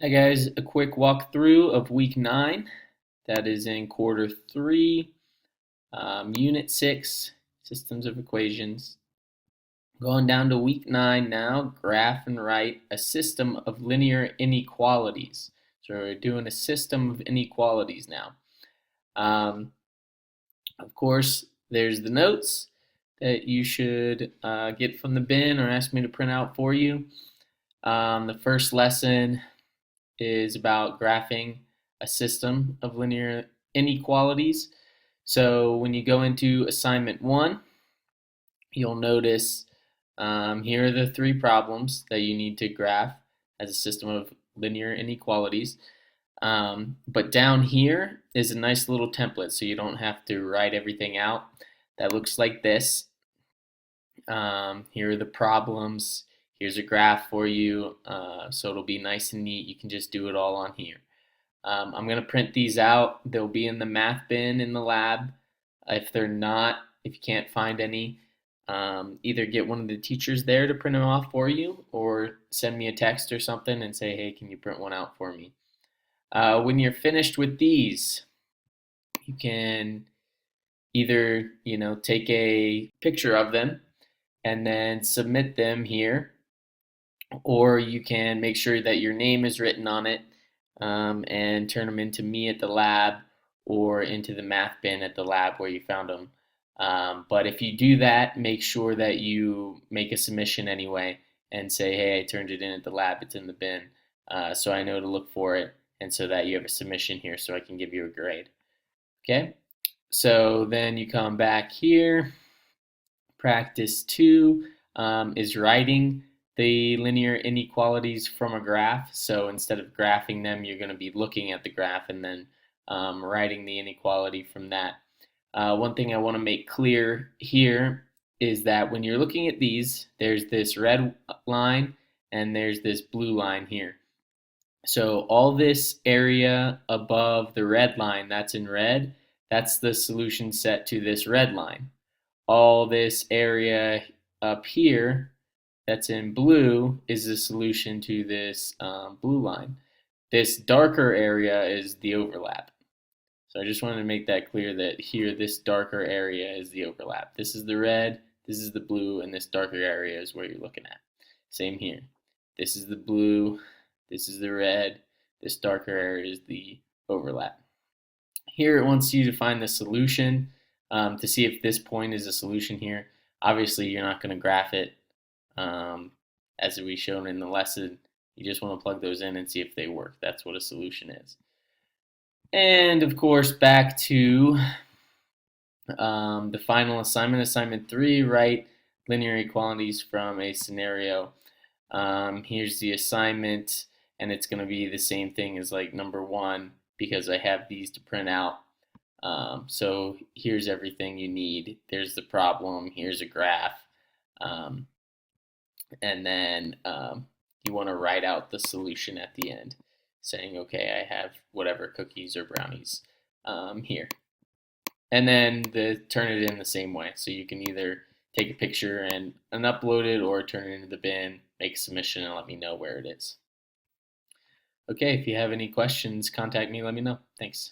Hi guys, a quick walkthrough of week 9. That is in quarter 3, unit 6, systems of equations. Going down to week 9 now, graph and write a system of linear inequalities. So we're doing a system of inequalities now. Of course, there's the notes that you should get from the bin or ask me to print out for you. The first lesson is about graphing a system of linear inequalities. So when you go into assignment 1, you'll notice here are the 3 problems that you need to graph as a system of linear inequalities. But down here is a nice little template so you don't have to write everything out. That looks like this. Here are the problems. Here's a graph for you, so it'll be nice and neat. You can just do it all on here. I'm going to print these out. They'll be in the math bin in the lab. If they're not, if you can't find any, either get one of the teachers there to print them off for you or send me a text or something and say, hey, can you print one out for me? When you're finished with these, you can either, take a picture of them and then submit them here, or you can make sure that your name is written on it and turn them into me at the lab or into the math bin at the lab where you found them. But if you do that, make sure that you make a submission anyway and say, hey, I turned it in at the lab, it's in the bin, so I know to look for it and so that you have a submission here so I can give you a grade. Okay, so then you come back here. Practice 2 is writing the linear inequalities from a graph. So instead of graphing them, you're going to be looking at the graph and then writing the inequality from that. One thing I want to make clear here is that when you're looking at these, there's this red line and there's this blue line here. So all this area above the red line that's in red, that's the solution set to this red line. All this area up here that's in blue is the solution to this blue line. This darker area is the overlap. So I just wanted to make that clear that here this darker area is the overlap. This is the red, this is the blue, and this darker area is where you're looking at. Same here. This is the blue, this is the red, this darker area is the overlap. Here it wants you to find the solution to see if this point is a solution here. Obviously you're not going to graph it as we shown in the lesson. You just want to plug those in and see if they work. That's what a solution is. And of course, back to the final assignment, assignment 3, write linear inequalities from a scenario. Here's the assignment, and it's going to be the same thing as like number 1 because I have these to print out. So here's everything you need. There's the problem, here's a graph, and then you want to write out the solution at the end, saying, okay, I have whatever cookies or brownies here. And then turn it in the same way. So you can either take a picture and upload it or turn it into the bin, make a submission, and let me know where it is. Okay, if you have any questions, contact me, let me know. Thanks.